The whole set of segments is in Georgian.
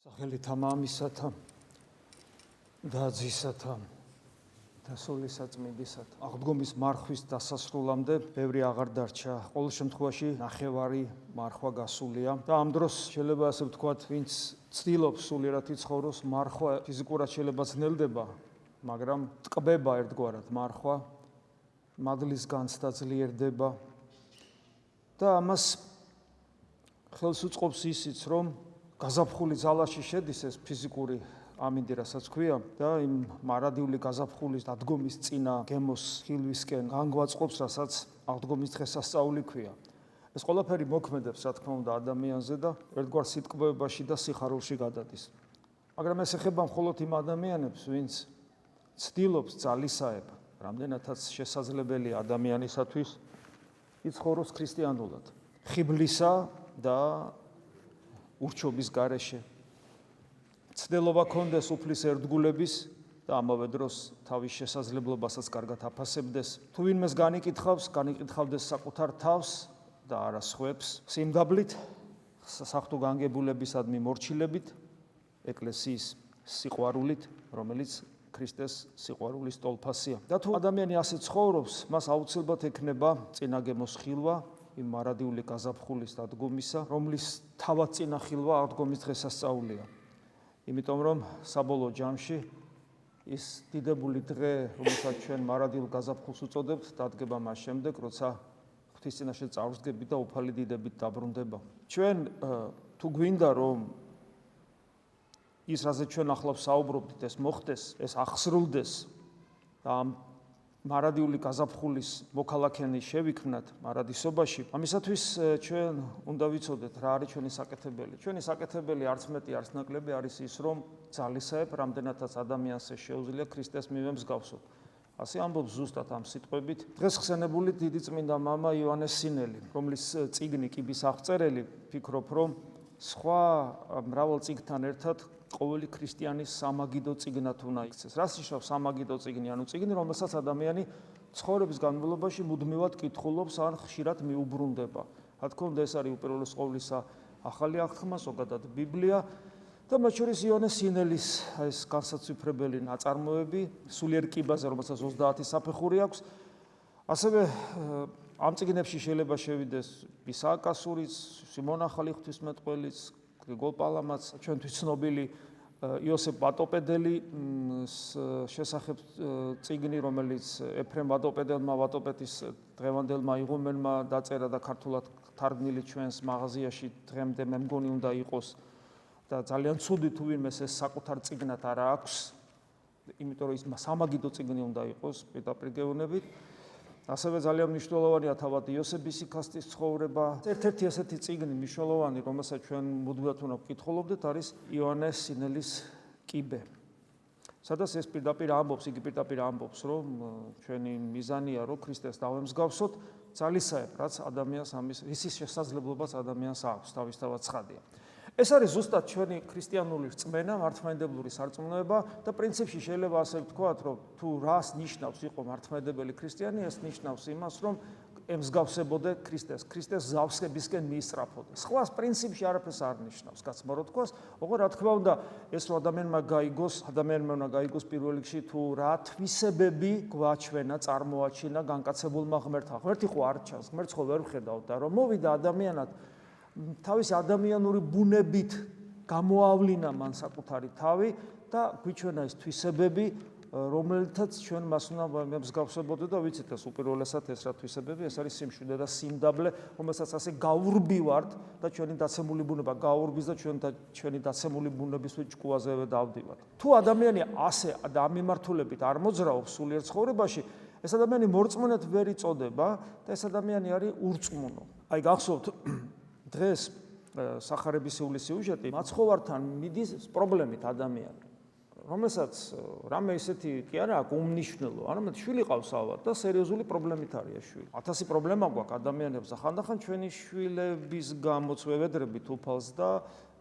სახელითა მამისათა და ძისათა და სულისაწმინდისათა. აღდგომის მარხვის დასასრულამდე ბევრი აღარ დარჩა. ყოველ შემთხვევაში ნახევარი მარხვა გასულია და ამ დროს შეიძლება ასე ვთქვათ, ვინც ცდილობს სულიერად იცხოვროს, მარხვა ფიზიკურად შეიძლება ძნელდება, მაგრამ ტკბება ერთგვარად მარხვა, მადლის განცდა ძლიერდება და ამას ხელს უწყობს ისიც, რომ გაზაფხული ძალაში შედის ეს ფიზიკური ამინდი, რასაც ქვია და იმ მარადიული გაზაფხულის დადგომის წინა გემოს ხილვისკენ განგვაწყობს, რასაც აღდგომის დღესასწაული ქვია. ეს ყველაფერი მოქმედებს, რა თქმა უნდა, ადამიანზე და ერთგვარ სიტყვებაში და სიხარულში გადადის. მაგრამ ეს ეხება მხოლოდ იმ ადამიანებს, ვინც ცდილობს ძალისაებ, რამდენადაც შესაძლებელია ადამიანისათვის იცხოვროს ქრისტიანულად, ხიბლისა და ურჩობის გარეშე. ცდილობა კონდეს უფლის ერთგულების და ამავე დროს თავის შესაძლებლობასაც კარგად აფასებდეს. თუ ვინმეს განიკითხავდეს საკუთარ თავს და არა სხვებს, სიმდაბლით, საღვთო განგებულებისადმი მორჩილებით, ეკლესიის სიყვარულით, რომელიც ქრისტეს სიყვარულის ტოლფასია. და თუ ადამიანი ასე ცხოვრობს, მას აუცილებლად ექნება წინაგემოს ხილვა, იმ მარადიული გაზაფხულის დადგომისა, რომლის თავად წინა ხილვა აღდგომის დღესასწაულია. იმიტომ რომ საბოლოო ჯამში ის დიდებული დღე, რომელსაც ჩვენ მარადილ გაზაფხულს უწოდებთ, დადგება მას შემდეგ, როცა ღვთის წინაშე წავსდგებით და უფალი დიდებით დაბრუნდება. ჩვენ თუ გვინდა რომ ის, რაზე ჩვენ ახლა ვსაუბრობთ, ეს მოხდეს, ეს ახსრულდეს და ამ მარადიული გაზაფხულის მოქალაქენი შევიქმნათ მარადისობაში. ამისათვის ჩვენ უნდა ვიცოდეთ, რა არის ჩვენი საკეთებელი. ჩვენი საკეთებელი არც მეტი, არც ნაკლები არის ის, რომ ძალისაებ, რამდენადაც ადამიანს შეუძლია ქრისტეს მივე მსგავსოთ. ასე ამბობს ზუსტად ამ სიტყვებით დღეს ხსენებული დიდი წმინდა მამა იოანეს სინელი, რომლის წიგნი კიბის აღწერელი, ფიქრობ, რომ სხვა მრავალ წიგნთან ერთად ყოველი ქრისტიანის სამაგიდო წიგნად უნდა იქცეს. რას ნიშნავს სამაგიდო წიგნი? ანუ წიგნი, რომელსაც ადამიანი ცხოვრების განმავლობაში მუდმივად კითხულობს ან ხშირად მიუბრუნდება. რა თქმა უნდა, ეს არის უპირველეს ყოვლისა ახალი აღთქმა, ზოგადად ბიბლია და მათ შორის იოანეს სინელის ეს განსაცვიფრებელი ნაწარმოები სულიერ კიბაზე, რომელსაც 30 საფეხური აქვს. ასევე ამ წიგნებში შეიძლება შევიდეს ისააკ ასურიც, სიმონ ახალი ღვთისმეტყველიც, გრიგოლ პალამაც, ჩვენთვის ცნობილი იოსებ ვატოპედელის შესახებ წიგნი, რომელიც ეფრემ ვატოპედელმა ვატოპედის დღევანდელმა იღუმენმა დაწერა და ქართულად თარგმნილი ჩვენს მაღაზიაში დღემდე მე მგონი უნდა იყოს და ძალიან ცუდი თუ ვინმეს ეს საკუთარ წიგნად არ აქვს, იმიტომ რომ ის სამაგიდო წიგნი უნდა იყოს პირდაპირ გეუბნებით. ასევე ძალიან მნიშვნელოვანია თავად იოსების სიკასტის ცხოვრება. ერთ-ერთი ესეთი წიგნი მნიშვნელოვანი, რომელსაც ჩვენ მუდმივად უნდა ვკითხულობდეთ, არის იოანეს სინელის კიბე. სადაც ეს პირდაპირ ამბობს, იგი პირდაპირ ამბობს, რომ ჩვენი მიზანია, რომ ქრისტეს დავემსგავსოთ, ძალისაებ, რაც ადამიანს ისის შესაძლებლობას ადამიანს აქვს, თავისთავად ცხადია. ეს არის ზუსტად ჩვენი ქრისტიანული რწმენა, მართლმადიდებლური სარწმუნოება და პრინციპში შეიძლება ასე ვთქვათ, რომ თუ რას ნიშნავს იყო მართლმადიდებელი ქრისტიანი, ეს ნიშნავს იმას, რომ ემსგავსებოდე ქრისტეს ზავსებისკენ მიისწრაფოდე. სხვა პრინციპში არაფერს არ ნიშნავს, გაცმა რო თქვას, ოღონდ რა თქმა უნდა, ეს რომ ადამიანმა უნდა გაიგოს პირველ რიგში თუ რა თვისებები გვაჩვენა, წარმოაჩინა განკაცებულმა ღმერთმა. ღმერთი ხო არ ჩანს, ღმერთს ხო ვერ ვხედავთ და რომ მოვიდა ადამიანად თავისი ადამიანური ბუნებით გამოავლინა მან საკუთარი თავი და გვიჩვენა ეს თვისებები, რომელთაც ჩვენ მას უნდა მსგავსებოდეთ და ვიცით ეს უპირველესად ეს რა თვისებები, ეს არის სიმშვიდე და სიმდაბლე, რომელსაც ასე გაურბივართ და ჩვენი დაცემული ბუნება გაურბის და ჩვენი დაცემული ბუნებისთვის ჭკუაზევე დავდივართ. თუ ადამიანი ასე და ამ მიმართულებით არ მოძრაობს სულიერ ცხოვრებაში, ეს ადამიანი მორწმუნედ ვერ იწოდება და ეს ადამიანი არის ურწმუნო. აი გახსოვთ დღეს სახარებისეული სიუჟეტი მაცხოვართან მიდის პრობლემით ადამიანი. რომელსაც რამე ისეთი კი არა აქვს უმნიშვნელო, არამედ შვილი ყავს ალბათ და სერიოზული პრობლემით არის შვილი. 1000 პრობლემა გვაქვს ადამიანებს და ხანდახან ჩვენი შვილების გამოც ვევედრებით უფალს და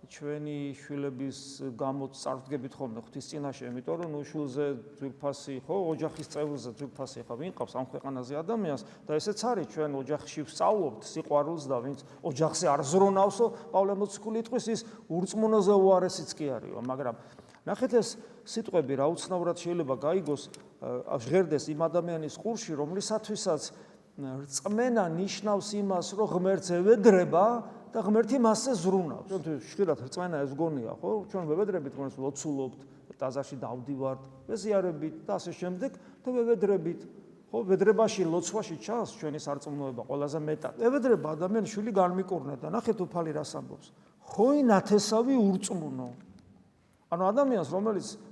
ჩვენი შვილების გამოც წარდგებით ხოლმე ღვთის წინაშე, იმიტომ რომ ნუ შვილზე ძვირფასი ხო, ოჯახის წევრზე ძვირფასი ხა ვინ ყავს ამ ქვეყანაზე ადამიანს და ესეც არის ჩვენ ოჯახში ვსწავლობთ სიყვარულს და ვინც ოჯახზე არ ზრუნავსო, პავლე მოციქული იტყვის ის ურწმუნოზე უარესიც კი არისო, მაგრამ ნახეთ ეს სიტყვები რა უცნაურად შეიძლება გაიგოს ჟღერდეს იმ ადამიანის ყურში, რომლისათვისაც რწმენა ნიშნავს იმას, რომ ღმერთს ევედრება და ღმერთი მასზე ზრუნავს. ჩვენ ხშირად რწმენა ეს გონია, ხო? ჩვენ ვევედრებით, ღმერთს ლოცულობთ, ტაძარში დავდივართ, მეზიარებით და ასე შემდეგ და ვევედრებით. ხო, ვედრებაში, ლოცვაში ჩანს ჩვენი სარწმუნოება ყველაზე მეტად. ევედრება ადამიანის შვილი განმიკურნა და ნახეთ უფალი რას ამბობს. ხოი ნათესავი ურწმუნო. ანუ ადამიანს,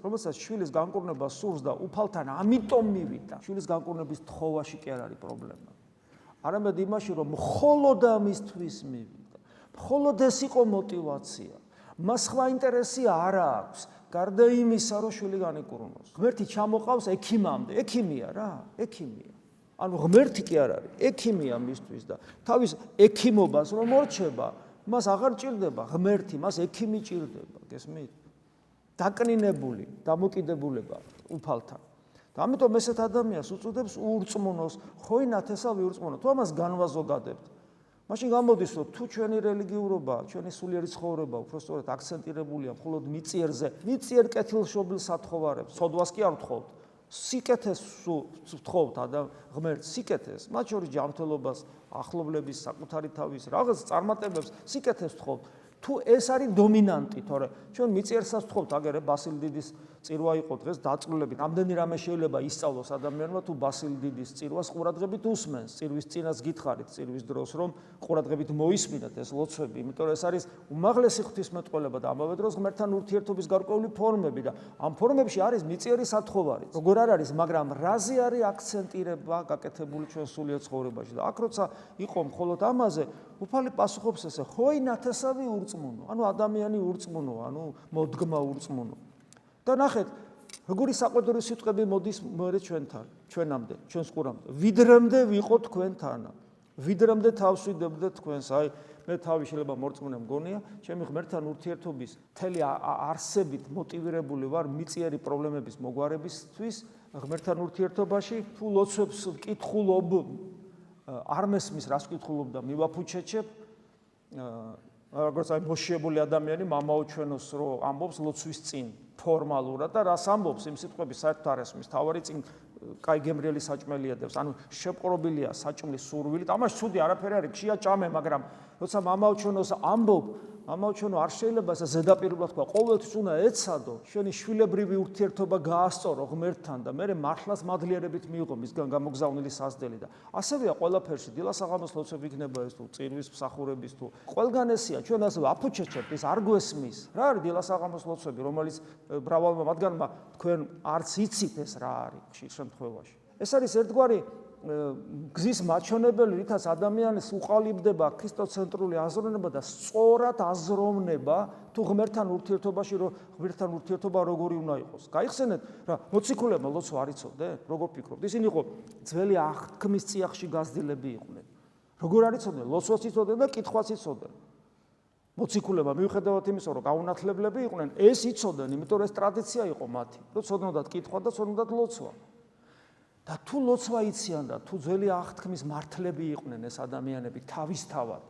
რომელსაც შვილის განკურნება სურს და უფალთან ამიტომ მივიდა, შვილის განკურნების თხოვაში კი არ არის პრობლემა. არამედ იმაში, რომ მხოლოდ ამისთვის მივიდა. მხოლოდ ეს იყო мотиваცია. მას სხვა ინტერესი არ აქვს, გარდა იმისა, რომ შვილი განიკურნოს. ღმერთი ჩამოყავს ექიმამდე, ექიმია რა, ექიმია. ანუ ღმერთი კი არ არის, ექიმია მისთვის და თავის ექიმობას რომ მორჩება, მას აღარ ჭირდება ღმერთი, მას ექიმი ჭირდება, გესმით? დაკნინებული, დამოკიდებულება უფალთან. და ამიტომ ესეთ ადამიანს უწოდებს ურწმუნოს, ხოი ნათესავი ურწმუნო. თუ ამას განვაზოგადებთ, მაშინ გამოდის, რომ თუ ჩვენი რელიგიურობა, ჩვენი სულიერი ცხოვრება უпростоრად აქცენტირებულია მხოლოდ მიწიერზე, მიწიერ კეთილშობილ სათხოვარებს, სოდვას კი არ ვთხოვთ. სიკეთეს ვთხოვთ ღმერთს, სიკეთეს, მათ შორის ჯანმრთელობას, ახლობლების, საკუთარი თავის, რაღაც წარმატებებს, სიკეთეს ვთხოვთ. თუ ეს არის დომინანტი, თორე ჩვენ მიწიერსაც ვთხოვთ, აგერე ბასილ დიდის წირვა იყო დღეს დაწვრილებით. ამდენი რამე შეიძლება ისწავლოს ადამიანმა, თუ ბასილ დიდის წირვას ყურადღებით უსმენს, წირვის წინას გითხარით, წირვის დროს რომ ყურადღებით მოისმინოთ ეს ლოცვები, იმიტომ რომ ეს არის უმაღლესი ღვთისმეტყველება და ამავე დროს ღმერთთან ურთიერთობის გარკვეული ფორმები და ამ ფორმებში არის მიწიერი სათხოვარი. როგორ არ არის, მაგრამ რაზე არის აქცენტირება გაკეთებული ჩვენ სულიერ ცხოვრებაში და აქ როცა იყო მხოლოდ ამაზე, უფალი პასუხობს ესე, ხოი ნათესავი ურწმუნო, ანუ ადამიანი ურწმუნო, ანუ მოდგმა ურწმუნო. და ნახეთ, როგორი საყვედური სიტყვები მოდის მერე ჩვენთან, ჩვენამდე, ჩვენს ყურამდე. ვიდრემდე ვიყო თქვენთან. ვიდრემდე თავს ვიდებდე თქვენს. აი, მე თავი შეიძლება მორწმუნე მგონია, ჩემი ღმერთთან ურთიერთობის მთელი არსებით მოტივირებული ვარ მიწიერი პრობლემების მოგვარებისთვის, ღმერთთან ურთიერთობაში თუ ლოცვებს ვკითხულობ, არ მესმის რას ვკითხულობ და მივაფუჩეჩებ, როგორც აი მოშიებული ადამიანი მამაო ჩვენოს რო ამბობს ლოცვის წინ ფორმალურად და რას ამბობს იმ სიტყვების საერთოდ არ ესმის თავარი წინ კაი გემრიელი საჭმელია დევს ანუ შეპყრობილია საჭმლის სურვილით ამას ცუდი არაფერი არის ხშია ჭამე მაგრამ როცა მამაო ჩვენოს ამბობ მამაო ჩვენო არ შეიძლება ეს ზედაპირულად თქვა ყოველთვის უნდა ეცადო შენი შვილებრივი ურთიერთობა გაასწორო ღმერთთან და მე მართლაც მადლიერებით მიიღო მისგან გამოგზავნილი სასდელი და ასევეა ყველაფერში დილა-საღამოს ლოცვები იქნება ეს თუ წირვის მსახურების თუ ყველგან ესია ჩვენ ასე აფუჩეჩებთ ის არ გვესმის რა არის დილა-საღამოს ლოცვები რომელიც მრავალმა მათგანმა თქვენ არც იცით ეს რა არის ხშირ შემთხვევაში ეს არის ერთგვარი გზის მაჩვენებელი, რითაც ადამიანს უყალიბდება ქრისტოცენტრული აზროვნება და სწორად აზროვნება თუ ღმერთთან ურთიერთობაში, რომ ღმერთთან ურთიერთობა როგორი უნდა იყოს. გაიხსენეთ, რა მოციქულებმა ლოცვა არ იცოდნენ, როგორ ფიქრობთ? ისინი იყო ძველი აღთქმის წიაღში გაზრდილები იყვნენ. როგორ არ იცოდნენ? ლოცვას იცოდნენ და კითხვას იცოდნენ. მოციქულებმა მიუხედავად იმისა, რომ გაუნათლებლები იყვნენ, ეს იცოდნენ, იმიტომ რომ ეს ტრადიცია იყო მათი. რომ ცოდნოდათ კითხვა და ცოდნოდათ ლოცვა. და თუ ლოცვა იციან და თუ ძველი აღთქმის მართლები იყვნენ ეს ადამიანები თავისთავად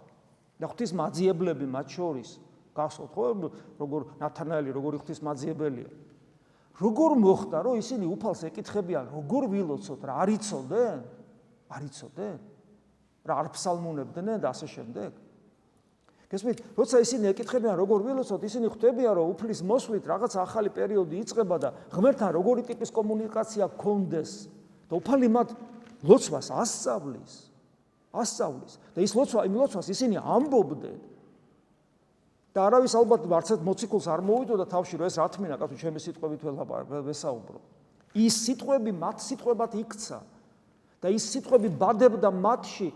და ღვთის მაძიებლები მათ შორის გახსოვთ ხო როგორ ნათანაელი როგორი ღვთის მაძიებელია როგორ მოხდა რომ ისინი უფალს ეკითხებიან როგორ ვილოცოთ რა არ იცოდნენ რა არ ფსალმუნებდნენ და ასე შემდეგ გესმით როცა ისინი ეკითხებიან როგორ ვილოცოთ ისინი ხვდებიან რომ უფლის მოსვლით რაღაც ახალი პერიოდი იწყება და ღმერთთან როგორი ტიპის კომუნიკაცია გქონდეს და უფალი მათ ლოცვას ასწავლის და ის იმ ლოცვას ისინი ამბობდნენ და არავის ალბათ არცერთ მოციქულს არ მოვიდოდა თავში რომ ეს რა თმინა კაცო ჩემი სიტყვებით ვესაუბრო ის სიტყვები მათ სიტყვებად იქცა და ის სიტყვები ბადებდა მათში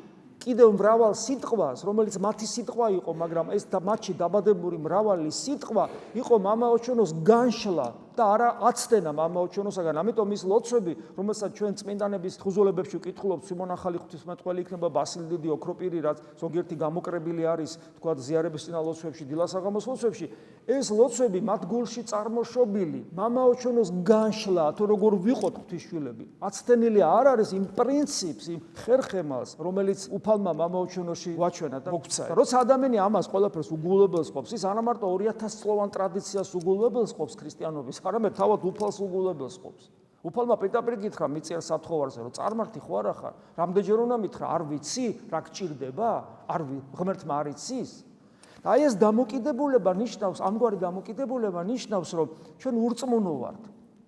კიდევ მრავალ სიტყვას რომელიც მათი სიტყვა იყო მაგრამ ეს და მათში დაბადებული მრავალი სიტყვა იყო მამაო ჩვენოს განშლა და არა აცდენა მამაო ჩვენოსაგან. ამიტომ ის ლოცვები, რომელსაც ჩვენ წმინდანების თხზულებებში ვკითხულობთ, სიმონ ახალი ღვთისმეტყველი იქნება, ბასილი დიდი, ოქროპირი, რაც ზოგიერთი გამოკრებილი არის, თქვა ზიარების წინა ლოცვებში, დილასაღამოს ლოცვებში, ეს ლოცვები მათ გულში წარმოშობილი, მამაო ჩვენოს განშლა, თუ როგორ ვიყოთ ღვთისშვილები. აცდენილი არ არის იმ პრინციპს, იმ ხერხემალს, რომელიც უფალმა მამაო ჩვენოში ვაჩვენა და მოგცა. როცა ადამიანი ამას ყველაფერს უგულებელს ყოფს, ის არა მარტო 2000 წლოვან ტრადიციას უგულებელს ყოფს ქრისტიანობის, არამედ თავად უფალს უგულებელს ყოფს. უფალმა პირდაპირ გითხრა მიწიერ საფრთხოვარზე, რომ წარმართი ხო არა ხარ? რამდენჯერ უნდა მითხრა, არ ვიცი, რა გჭირდება? ღმერთმა არ იცის? და აი ეს დამოკიდებულება ნიშნავს, ამგვარი დამოკიდებულება ნიშნავს, რომ ჩვენ ურწმუნო ვართ.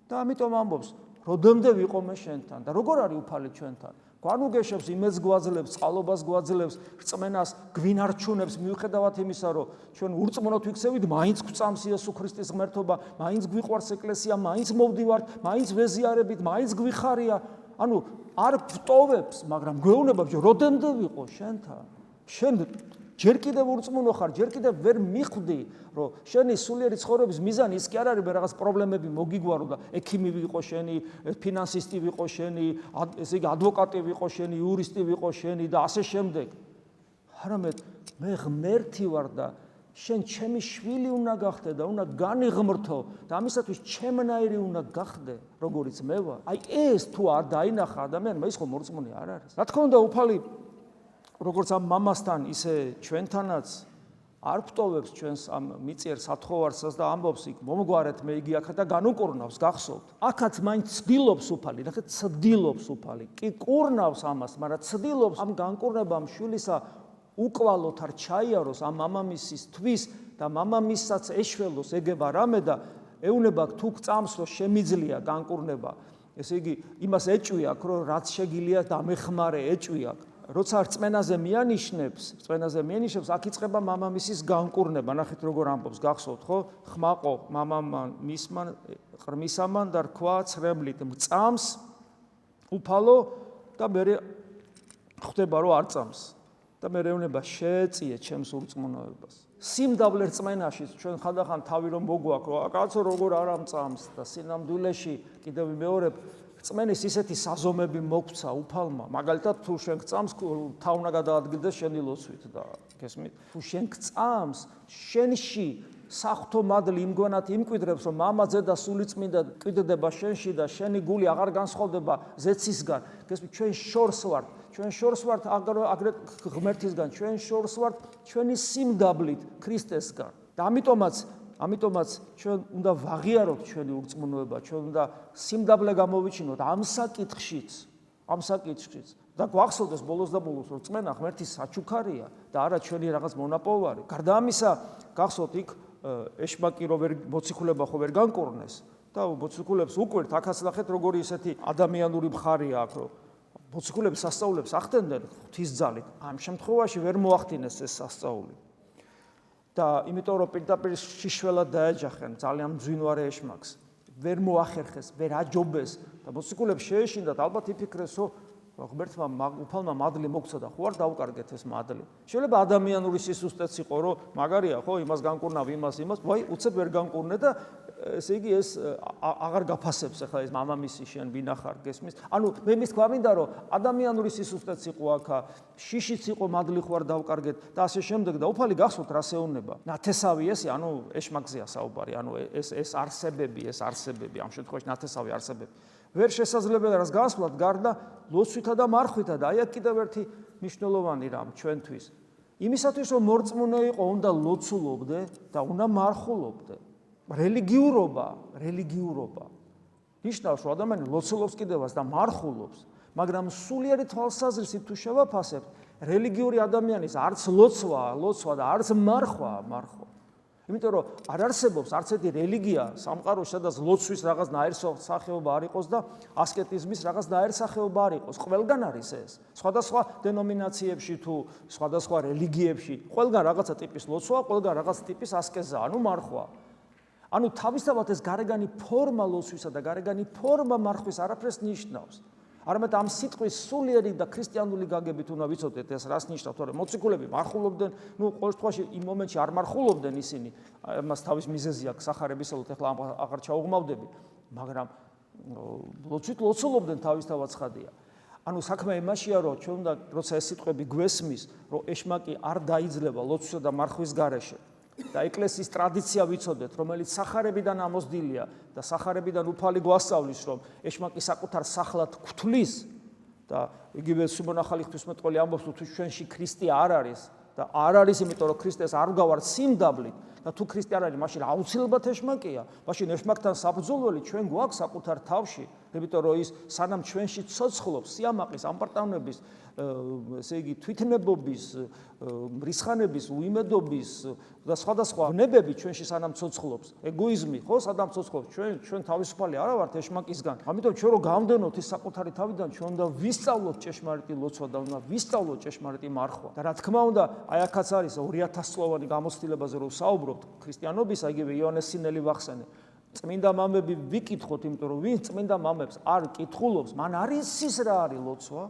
და ამიტომ ამბობს, როდემდე ვიყომე შენთან და როგორ არის უფალი ჩვენთან? გვანუგეშებს, იმედს გვაძლევს, წყალობას გვაძლევს, რწმენას გვინარჩუნებს მიუხედავად იმისა, რომ ჩვენ ურწმუნოთ ვიქცევით, მაინც გვწამს იესო ქრისტის ღმერთობა, მაინც გვიყვარს ეკლესია, მაინც მოვდივართ, მაინც ვეზიარებით, მაინც გვიხარია. ანუ არ ვტოვებს, მაგრამ გვეუბნება, რომ როდემდე ვიყო შენთან? შენ ჯერ კიდევ ურწმუნო ხარ, ჯერ კიდევ ვერ მიხვდი, რომ შენი სულიერი ცხოვრების მიზანი ის კი არ არის, რომ რაღაც პრობლემები მოგიგვარო და ექიმი ვიყო შენი, ფინანსისტი ვიყო შენი, ესე იგი ადვოკატი ვიყო შენი, იურისტი ვიყო შენი და ასე შემდეგ. არამედ მე ღმერთი ვარ და შენ ჩემი შვილი უნდა გახდე და უნდა განიღმრთო და ამისათვის ჩემნაირი უნდა გახდე, როგორიც მე ვარ. აი ეს თუ არ დაინახა ადამიანმა, ის ხომ მორწმუნე არ არის. რა თქმა უნდა, უფალი როგორც ამ მამასთან, ისე ჩვენთანაც არ ფტოვებს ჩვენს ამ მიწიერ სათხოვარსას და ამბობს იქ მომგვარეთ მე იგი აქა და განუკურნავს, გახსოვთ. აქაც მაინც ცდილობს უფალი, რა თქმა ცდილობს უფალი. კი კურნავს ამას, მაგრამ ცდილობს ამ განკურნებამ შვილისა უკვალოთ არ ჩაიაროს ამ მამამისისთვის და მამამისაც ეშველოს ეგება რამე და ეუნება თუ გწამს რომ შემიძლია განკურნება. ესე იგი იმას ეჭვია, რომ რაც შეგილია დამეხმარე ეჭვია. როცა რწმენაზე მიანიშნებს, აქ იწყება მამამისის განკურნება. ნახეთ როგორ ამბობს, გახსოვთ ხო? ხმაყო მამამან მისმან ყრმისამან და რქვა ცრემლით მწამს უფალო და მე ხვდება რომ არ წამს. და მე ეუბნება შეეწიე ჩემს ურწმუნოებას. სიმდაბლე რწმენაში ჩვენ ხანდახან თავი რომ მოგვაქვს, რომ კაცო როგორ არ ამწამს და სინამდვილეში კიდევ ვიმეორებ რწმენის ისეთი საზომები მოგცა უფალმა, მაგალითად თუ შენ გწამს, თა უნდა გადაადგილდეს შენი ლოცვით და გესმით? თუ შენ გწამს, შენში საღვთო მადლი იმგვანად იმკვიდრებს, რომ მამაძე და სულიწმინდა კვიდრდება შენში და შენი გული აღარ განსხვავდება ზეცისგან. გესმით? ჩვენ შორს ვართ აგრეთ ღმერთისგან, ჩვენ შორს ვართ ჩვენი სიმდაბლით ქრისტესგან. და ამიტომაც ჩვენ უნდა ვაღიაროთ ჩვენი ურწმუნოება, ჩვენ უნდა სიმდაბლე გამოვიჩინოთ ამ საკითხშიც და გვახსოვდეს ბოლოს და ბოლოს, რომ რწმენა ღმერთის საჩუქარია და არა ჩვენი რაღაც მონაპოვარი. გარდა ამისა, გახსოვთ იქ ეშმაკი რო მოციქულება ხო ვერ განკურნეს და მოციქულებს უკვირთ, აქაც ნახეთ როგორი ისეთი ადამიანური მხარია აქ, რომ მოციქულები სასწაულებს ახდენდნენ ღვთისძალით. ამ შემთხვევაში ვერ მოახდინეს ეს სასწაული. და იმიტომ რომ პირდაპირ შიშველად დაეჯახენ ძალიან მძვინვარე ეშმაკს, ვერ მოახერხეს, ვერ აჯობეს და მოციქულებს შეეშინდათ, ალბათ იფიქრეს, რომ ღმერთმა უფალმა მადლი მოგცა და ხო არ დაუკარგეთ ეს მადლი. შეიძლება ადამიანური სისუსტეც იყო, რომ მაგარია ხო, იმას განკურნავ, იმას, ვაი, უცებ ვერ განკურნე და ესე იგი ეს აღარ გაფასებს ახლა ეს მამამისი შენ ვინახარ გესმის. ანუ მე მის თქვა მინდა რომ ადამიანური სისუსტეც იყო აქა, შიშიც იყო, მადლი ხო არ დავკარგეთ და ასე შემდეგ და უფალი გახსოვთ რა შეუნება. ნათესავი ესე, ანუ ეშმაკზეა საუბარი, ანუ ეს არსებები ამ შემთხვევაში ნათესავი არსებები. ვერ შესაძლებელია რას განსვლათ გარდა ლოცვითა და მარხვითა და აი აქ კიდევ ერთი მნიშვნელოვანი რამ ჩვენთვის. იმისათვის რომ მორწმუნე იყო, უნდა ლოცულობდე და უნდა მარხულობდე. რელიგიურობა ნიშნავს, რომ ადამიანი ლოცულობს კიდევაც და მარხულობს, მაგრამ სულიერი თვალსაზრისით თუ შევაფასებთ, რელიგიური ადამიანის არც ლოცვა და არც მარხვა. იმიტომ რომ არ არსებობს არც ერთი რელიგია სამყაროში, სადაც ლოცვის რაღაც ნაირსახეობა არ იყოს და ასკეტიზმის რაღაც ნაირსახეობა არ იყოს. ყველგან არის ეს. სხვადასხვა დენომინაციებში თუ სხვადასხვა რელიგიებში, ყველგან რაღაცა ტიპის ლოცვა, ყველგან რაღაც ტიპის ასკეზა, ანუ მარხვა. ანუ თავისთავად ეს გარეგანი ფორმა ლოცვისა და გარეგანი ფორმა მარხვის არაფერს ნიშნავს. არამედ ამ სიტყვის სულიერი და ქრისტიანული გაგებით უნდა ვიცოდეთ ეს რას ნიშნავს, თორემ მოციქულები მარხულობდნენ, ყოველ შემთხვევაში იმ მომენტში არ მარხულობდნენ ისინი, მას თავის მიზეზი აქვს სახარებისალოდ, ეხლა აღარ ჩაუღმავდები, მაგრამ ლოცვით ლოცულობდნენ თავისთავად ცხადია. ანუ საქმე იმაშია, რომ ჩვენ უნდა როცა ეს სიტყვები გვესმის, რომ ეშმაკი არ დაიძლება ლოცვისა და მარხვის გარეშე. და ეკლესიის ტრადიცია ვიცოდეთ, რომელიც სახარებიდან ამოსდილია და სახარებიდან უფალი გვასწავლის, რომ ეშმაკი საკუთარ სახლად გვთვლის და იგივე სულმონახალი ღვთისმეტყველი ამბობს, თუ ჩვენში ქრისტე არ არის და არ არის, იმიტომ რომ ქრისტეს არ გავართ სიმდაბლით და თუ ქრისტე არ არის, მაშინ აუცილებლად ეშმაკია. მაშინ ეშმაკთან საბრძოლველი ჩვენ გვაქვს საკუთარ თავში, იმიტომ რომ ის სანამ ჩვენში ცოცხლობს სიამაყის, ამპარტავნების, ესე იგი თვითნებობის, რისხანების, უიმედობის და სხვადასხვა ნებები ჩვენში სანამ ცოცხლობს, ეგოიზმი, ხო, სანამ ცოცხლობს, ჩვენ თავისუფალი არა ვართ ეშმაკისგან. ამიტომ ჩვენ რო გავდენოთ ის საკუთარი თავიდან, ჩვენ უნდა ვისწავლოთ ჭეშმარიტი ლოცვა და უნდა ვისწავლოთ ჭეშმარიტი მარხვა. და რა თქმა უნდა, აი აქაც არის 2000 წლოვანი გამოცდილებაზე რო ვსაუბრობთ, ქრისტიანობისა, იგივე იოანეს სინელი ვახსენე. წმინდა მამები ვიკითხოთ, იმიტომ რომ ვინ წმინდა მამებს არ კითხულობს, მან არ იცის რა არის ლოცვა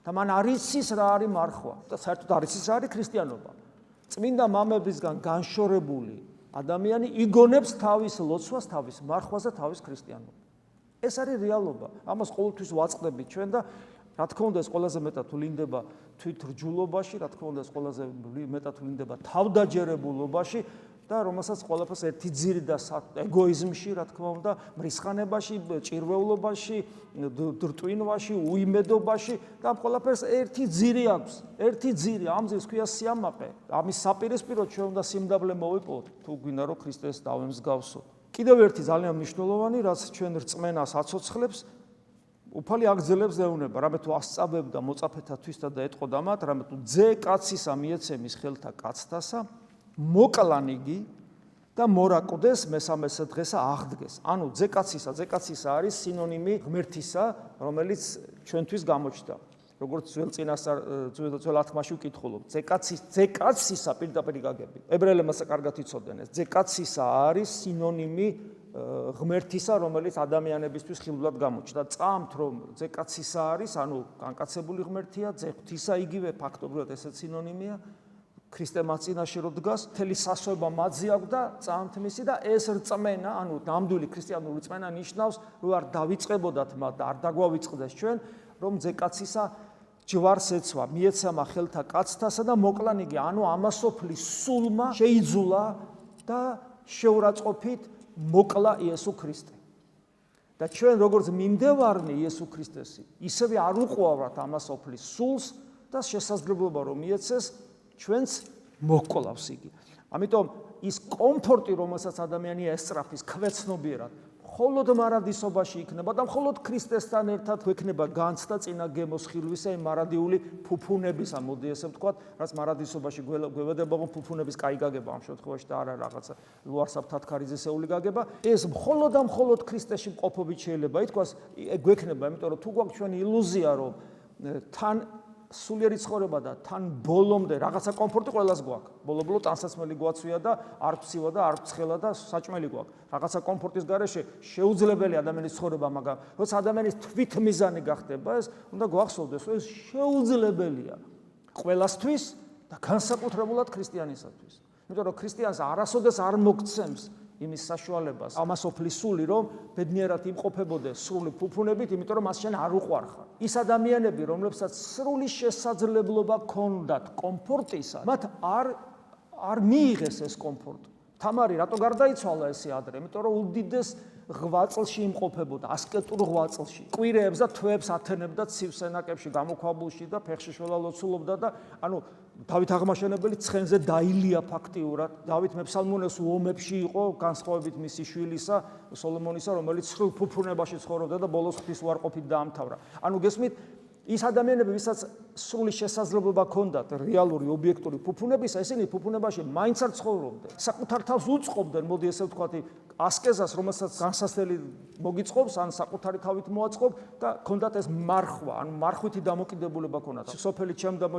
და მან არ იცის რა არის მარხვა და საერთოდ არ იცის რა არის ქრისტიანობა. წმინდა მამებისგან განშორებული ადამიანი იგონებს თავის ლოცვას, თავის მარხვას და თავის ქრისტიანობას. ეს არის რეალობა. ამას ყოველთვის ვაწყდებით ჩვენ და რა თქმა უნდა ეს ყველაზე მეტად ვლინდება თვითრჯულობაში, რა თქმა უნდა ეს ყველაზე მეტად ვლინდება თავდაჯერებულობაში და რომელსაც ყველაფერს ერთი ძირი და ეგოიზმში, რა თქმა უნდა, მრისხანებაში, ჭირვეულობაში, დრტვინვაში, უიმედობაში და ამ ყველაფერს ერთი ძირი აქვს. ერთი ძირი, ამ ძირს ქვია სიამაყე. ამის საპირისპიროდ ჩვენ უნდა სიმდაბლე მოვიპოვოთ, თუ გვინდა რომ ქრისტეს დავემსგავსოთ. კიდევ ერთი ძალიან მნიშვნელოვანი, რაც ჩვენ რწმენას აცოცხლებს, უფალი აგრძელებს ეუბნება, რამე თუ ასწავებ და მოწაფეთა თვისა და ეტყოდა მათ, რამე თუ ძე კაცისა მიეცემის ხელთა კაცთასა, მოკლან იგი და მორაკვდეს მესამე დღესა აღდგეს. ანუ ძეკაცისა არის სინონიმი ღმერთისა, რომელიც ჩვენთვის გამოჩნდა. როგორც ძველ ათმაში ვკითხულობ, ძეკაცისა პირდაპირ გაგებით. ებრაელებმა საკარგად იცოდნენ ეს. ძეკაცისა არის სინონიმი ღმერთისა, რომელიც ადამიანებისთვის ხილულად გამოჩნდა. წამთ რომ ძეკაცისა არის, ანუ განკაცებული ღმერთია, ძეღვთისა იგივე ფაქტობრივად ესეც სინონიმია. ქრისტე მას წინაშე რო დგას, მთელი სასოება მათზე აქვს და წამთ მისი და ეს რწმენა, ანუ ნამდვილი ქრისტიანული რწმენა ნიშნავს, რომ არ დავიწყებოდათ მათ და არ დაგვავიწყდეს ჩვენ, რომ ძეკაცისა ჯვარს ეცვა, მიეცემა ხელთა კაცთასა და მოკლან იგი, ანუ ამასოფლის სულმა შეიძულა და შეურაცხყოფით მოკლა იესო ქრისტე. და ჩვენ როგორც მიმდევარნი იესო ქრისტესი, ისევე არ უყვავართ ამასოფლის სულს და შესაძლებლობა რომ მიეცეს ჩვენც მოკლავს იგი. ამიტომ ის კომფორტი, რომელსაც ადამიანი ესწრაფის კვეცნობიერად, მხოლოდ მარადისობაში იქნება და მხოლოდ ქრისტესთან ერთად გვექნება განცდა წინა გემოს ხილვისა იმ მარადიული ფუფუნებისა, მოდი ესე ვთქვათ, რაც მარადისობაში გვევედება ფუფუნების კაი გაგება ამ შემთხვევაში და არა რაღაცა ლუარსაბ თათქარიძესეული გაგება. ეს მხოლოდ და მხოლოდ ქრისტეში მყოფობით შეიძლება ითქვას, გვექნება, იმიტომ რომ თუ გვაქვს ჩვენი ილუზია, რომ თან სულიერი ცხოვრება და თან ბოლომდე რაღაცა კომფორტი ყველას გვაქვს. ბოლო-ბოლო ტანსაცმელი გვაცვია და არ ფცივა და არ ფცხელა და საჭმელი გვაქვს. რაღაცა კომფორტის გარეშე შეუძლებელი ადამიანის ცხოვრება, მაგრამ როცა ადამიანის თვითმიზანი გახდება, ეს უნდა გვახსოვდეს, რომ ეს შეუძლებელია ყველასთვის და განსაკუთრებულად ქრისტიანისათვის. იმიტომ რომ ქრისტიანს არასოდეს არ მოგცემს იმის საშუალებას, ამასოფლის სული, რომ ბედნიერად იმყოფებოდეს სრული ფუფუნებით, იმიტომ რომ მას შენ არ უყვარხარ. ის ადამიანები, რომლებსაც სრული შესაძლებლობა ჰქონდათ კომფორტისა, მათ არ მიიღეს ეს კომფორტი. თამარი რატო გარდაიცვალა ესე ადრე? იმიტომ რომ უდიდეს ღვაწლში იმყოფებოდა, ასკეტურ ღვაწლში. კვირეებს და თვეებს ათენებდა ცივ სენაკებში, გამოქვაბულში და ფეხში შველა ლოცულობდა და ანუ დავით აღმაშენებელი ცხენზე დაილია ფაქტიურად. დავით მეფსალმონეს ომებში იყო, განსხვავებით მისი შვილისა, სოლომონისა, რომელიც სრულ ფუფუნებაში ცხოვრობდა და ბოლოს ღვთისუარყოფით დაამთავრა. ანუ გესმით, ის ადამიანები, ვისაც სრული შესაძლებლობა ჰქონდათ რეალური ობიექტური ფუფუნებისა, ესენი ფუფუნებაში მაინც არ ცხოვრობდნენ. საკუთარ თავს უწყობდნენ, მოდი ესე ვთქვათ, ასკეზას, რომელსაც განსასწრელი მოგიწყობს, ან საკუთარი თავით მოაწყობ და ჰქონდათ ეს მარხვა, ანუ მარხვითი დამოკიდებულება ჰქონდათ. სოფელი ჩემდამო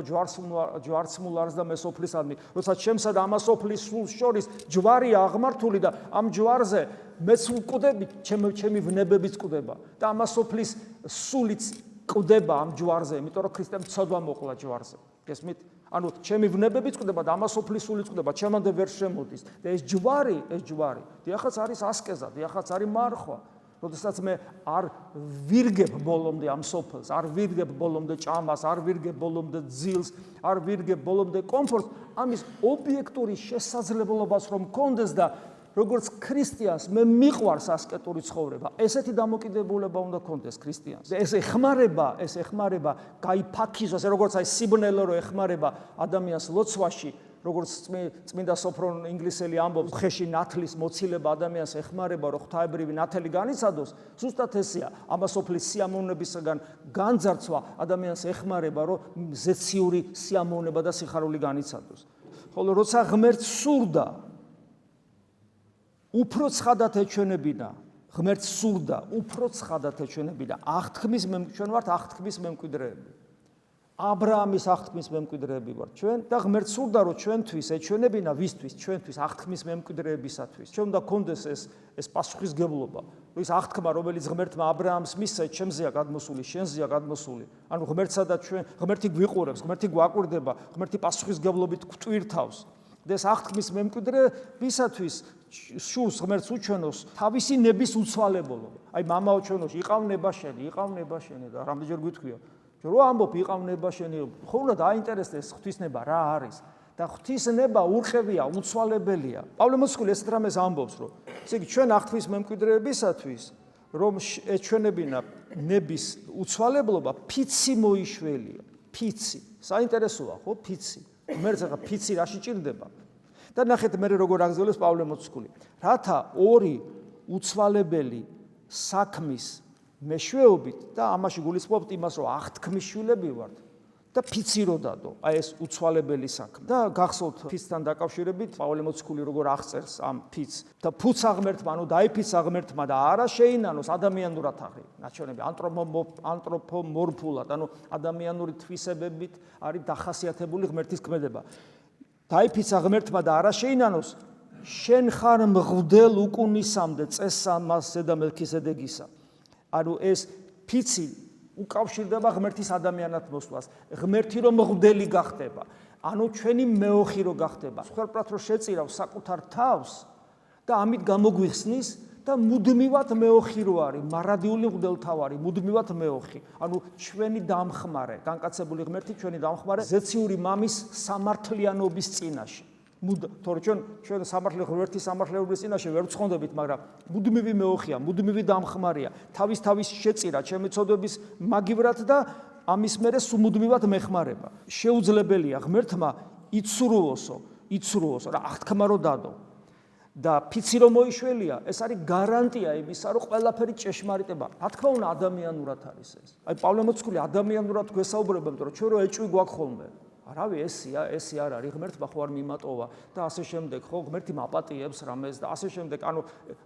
ჯვარცმულ არს და მე სოფლისადმი, როცა ჩემსა და ამას სოფლის სულს შორის ჯვარია აღმართული და ამ ჯვარზე მეც ვკვდები, ჩემი ვნებებიც კვდება და ამას სოფლის სულიც ყდება ამ ჯვარზე, იმიტომ რომ ქრისტემ ცოდვა მოყლა ჯვარზე. გესმით? ანუ ჩემი ვნებებიც ყდება და ამასოფლის სულიც ყდება, ჩემამდე ვერ შემოდის. და ეს ჯვარი, დიახაც არის ასკეზა, დიახაც არის მარხვა. როდესაც მე არ ვირგებ ბოლომდე ამ სოფელს, არ ვირგებ ბოლომდე ჭამას, არ ვირგებ ბოლომდე ძილს, არ ვირგებ ბოლომდე კომფორტს, ამის ობიექტური შესაძლებლობას რომ მქონდეს და როგორც ქრისტიანს მე მიყვარს ასკეტური ცხოვრება. ესეთი დამოკიდებულება უნდა ქონდეს ქრისტიანს. ეს ეხმარება გაიფაქიზოს, როგორც აი სიბნელე რო ეხმარება ადამიანს ლოცვაში, როგორც წმინდა სოფრონ ინგლისელი ამბობს, ხეში ნათლის მოცილება ადამიანს ეხმარება, რომ ღვთაებრივი ნათელი განიცადოს. ზუსტად ესეა, ამასოფლის სიამოვნებისგან განძარცვა ადამიანს ეხმარება, რომ ზეციური სიამოვნება და სიხარული განიცადოს. ხოლო როცა ღმერთს სურდა უფრო ცხადად ეჩვენებინა, ღმერთს სურდა უფრო ცხადად ეჩვენებინა, ჩვენ ვართ აღთქმის მემკვიდრეები. აბრაამის აღთქმის მემკვიდრეები ვართ ჩვენ და ღმერთს სურდა რომ ჩვენთვის ეჩვენებინა ვისთვის, ჩვენთვის აღთქმის მემკვიდრეებისათვის. ჩვენ უნდა გქონდეს ეს პასუხისგებლობა, რომ ის აღთქმა, რომელიც ღმერთმა აბრაამს მისცა, ჩემზეა გადმოსული, შენზეა გადმოსული. ანუ ღმერთსა და ჩვენ, ღმერთი გვიყურებს, ღმერთი გვაკვირდება, ღმერთი პასუხისგებლობით გვტვირთავს. და ეს აღთქმის მემკვიდრეებისათვის შურს ღმერთს უჩვენოს თავისი ნების უცვალებულობა. აი მამაო ჩვენოში იყავ ნება შენი და რამდენჯერ გვითქვია რო ამბობ იყავ ნება შენი, ხო უნდა დაინტერესდეს ღვთისნება რა არის და ღვთისნება ურყევია, უცვალებელია. პავლე მოციქული ესეთ რამეს ამბობს, რომ ესე იგი ჩვენ აღთქმის მემკვიდრეებისათვის რომ ეჩვენებინა ნების უცვალებლობა, ფიცი მოიშველია, ფიცი. საინტერესოა, ხო, ფიცი. ღმერთს ახლა ფიცი რაში ჭირდება? და ნახეთ მე როგორ აგზავნებს პავლე მოციქული. რათა ორი უცვალებელი საქმის მეშვეობით და ამაში გულისხმობთ იმას, რომ აღთქმის შვილები ვართ და ფიცი რო დადო, აი ეს უცვალებელი საქმე. და გახსოვთ ფიცთან დაკავშირებით პავლე მოციქული როგორ აღწერს ამ ფიცს და ფუცა ღმერთმა, ანუ დაიფიცა ღმერთმა და არა შეინანოს ადამიანურად აღი. ნაჩვენები ანთროპომორფულად, ანუ ადამიანური თვისებებით არის დახასიათებული ღმერთის ქმედება. დაიფიცა ღმერთმა და არა შეინანოს, შენ ხარ მღვდელ უკუნისამდე წესსა მასზე და მელქისედეკისა. ანუ ეს ფიცი უკავშირდება ღმერთის ადამიანად მოსვლას. ღმერთი რომ მღვდელი გახდება, ანუ ჩვენი მეოხი რო გახდება. სხვაბრად რო შეწირავ საკუთარ თავს და ამით გამოგვიხსნის და მუდმივად მეოხი რო არის, მარადიული მღვდელთავარი, მუდმივად მეოხი. ანუ ჩვენი დამხმარე, განკაცებული ღმერთი ჩვენი დამხმარე ზეციური მამის სამართლიანობის წინაშე. თორე ჩვენ სამართლე ღმერთის სამართლეობის წინაშე ვერ ვცხონდებით, მაგრამ მუდმივი მეოხია, მუდმივი დამხმარია, თავის შეწირა ჩემი ცოდვების მაგივრად და ამის მერე სუმუდმივად მეხმარება. შეუძლებელია ღმერთმა იცრუოსო რა აღთქმა რო დადო და ფიცი რო მოიშველია, ეს არის გარანტია იმისა, რომ ყველაფერი ჭეშმარიტება. რა თქმა უნდა ადამიანურად არის ეს. აი პავლე მოციქული ადამიანურად გვესაუბრება, იმიტომ რომ ჩვენ რო ეჭვი გვაქვს ხოლმე. არავი ესე არ არის, ღმერთმა ხო არ მიმატოვა და ასე შემდეგ, ხო, ღმერთი მაპატიებს რამეს და ასე შემდეგ. ანუ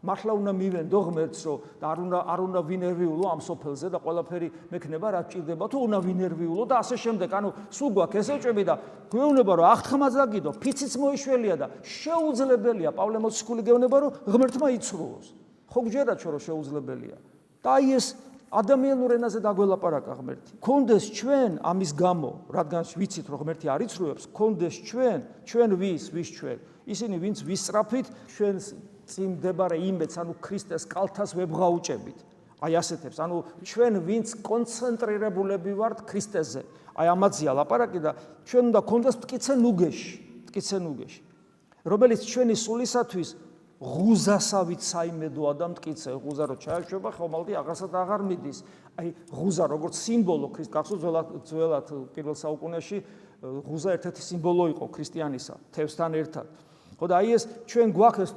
მართლა უნდა მივენდო ღმერთს, რომ არ უნდა ვინერვიულო ამ სოფელზე და ყველაფერი მექნება რა ჭირდება, თუ უნდა ვინერვიულო და ასე შემდეგ. ანუ სულ გვაქვს ეს ეჭვები და გვეუბნება, რომ აღთქმაც დაგიდო, ფიციც მოიშველია და შეუძლებელია. პავლე მოციქული გეუბნება, რომ ღმერთმა იცრუოს. ხო გჯერა ჩვენ რომ შეუძლებელია. და აი ეს ადამიანურ ენაზე დაგველაპარაკა ღმერთი. კონდეს ჩვენ ამის გამო, რადგან ვიცით რომ ღმერთი არ იცრუებს, კონდეს ჩვენ ვის ჩვენ? ისინი ვინც ვისწრაფით ჩვენს წინ მდებარე იმედს, ანუ ქრისტეს კალთას ვებღაუჭებით. აი ასეთებს, ანუ ჩვენ ვინც კონცენტრირებულები ვართ ქრისტეზე. აი ამაზეა ლაპარაკი და ჩვენ უნდა კონდეს მტკიცე ნუგეში, რომელიც ჩვენი სულისათვის ღუზასავით საიმედოა და მტკიცე. ღუზა რო ჩაეშვება, ხომალდი აღარსად აღარ მიდის. აი ღუზა როგორც სიმბოლო გახსოვთ ძველად პირველ საუკუნეში ღუზა ერთ-ერთი სიმბოლო იყო ქრისტიანისა თევსთან ერთად. ხო და აი ეს ჩვენ გვაქვს ეს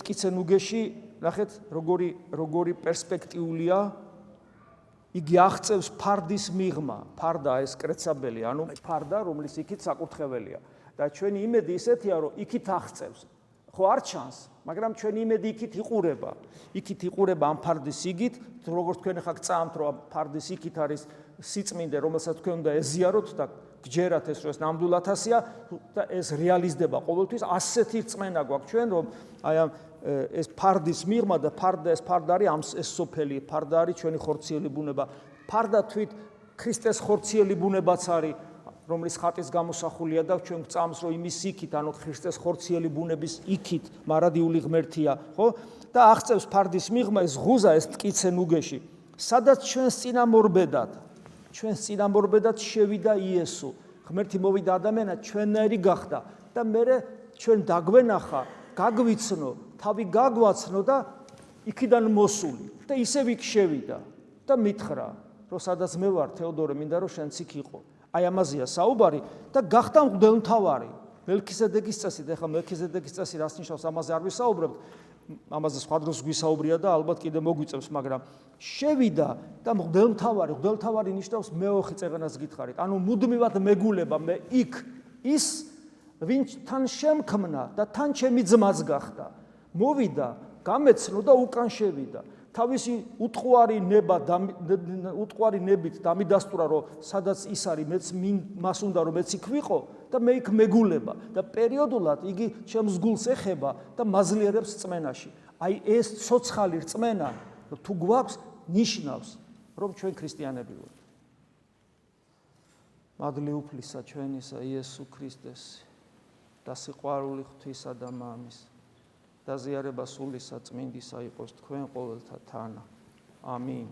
მტკიცე ნუგეში, ნახეთ როგორი პერსპექტიულია. იგი აღწევს ფარდის მიღმა. ფარდა ეს კრეცაბელი, ანუ ფარდა, რომლის იქით საკურთხეველია. და ჩვენი იმედი ისეთია, რომ იქით აღწევს. ხო არ ჩანს, მაგრამ ჩვენი იმედი იქით იყურება ამ ფარდის იგით, როგორც თქვენ ახლა გწამთ, რომ ფარდის იქით არის სიწმინდე, რომელსაც თქვენ უნდა ეზიაროთ და გჯერათ ეს, რომ ეს ნამდვილად ასეა და ეს რეალიზდება ყოველთვის. ასეთი რწმენა გვაქვს ჩვენ, რომ აი ამ ეს ფარდის მიღმა და ეს ფარდა არის ეს სოფელი, ფარდა არის ჩვენი ხორციელი ბუნება. ფარდა თვით ქრისტეს ხორციელი ბუნებაც არის, რომლის ხატის გამოსახულია და ჩვენ გვწამს, რომ იმის იქით, ანუ ქრისტეს ხორციელი ბუნების იქით მარადიული ღმერთია, ხო? და აღწევს ფარდის მიღმა ეს ღუზა, ეს მტკიცე ნუგეში, სადაც ჩვენს წინამორბედად შევიდა იესო. ღმერთი მოვიდა ადამიანად, ჩვენნაირი გახდა და მერე ჩვენ დაგვენახა, გაგვიცნო, თავი გაგვაცნო და იქიდან მოსული და ისევ იქ შევიდა და მითხრა, რომ სადაც მე ვარ, თეოდორე, მინდა რომ შენც იქ იყო. აი ამაზეა საუბარი და გახდა მღვდელმთავარი. მელქისედეკის წესით, ეხლა მელქისედეკის წესი რას ნიშნავს, ამაზე არ ვისაუბრებთ, ამაზე სხვა დროს გვისაუბრია და ალბათ კიდე მოგვიწევს, მაგრამ შევიდა და მღვდელმთავარი ნიშნავს მეოხი წეღანას გითხარით. ანუ მუდმივად მეგულება მე იქ ის ვინც თან შემქმნა და თან ჩემი ძმაც გახდა. მოვიდა, გამეცნო და უკან შევიდა. თავისი უტყუარი ნებით დამიდასტურა, რომ სადაც ის არის, მეც მას უნდა რომ მეც იქ ვიყო და მე იქ მეგულება და პერიოდულად იგი ჩემს გულს ეხება და მაძლიერებს რწმენაში. აი ეს ცოცხალი რწმენა თუ გვაქვს, ნიშნავს, რომ ჩვენ ქრისტიანები ვართ. მადლი უფლისა ჩვენისა იესო ქრისტეს და სიყვარული ღვთისა და მამის და ზიარება სულისა წმინდისა იყოს თქვენ ყოველთა თანა. ამინ.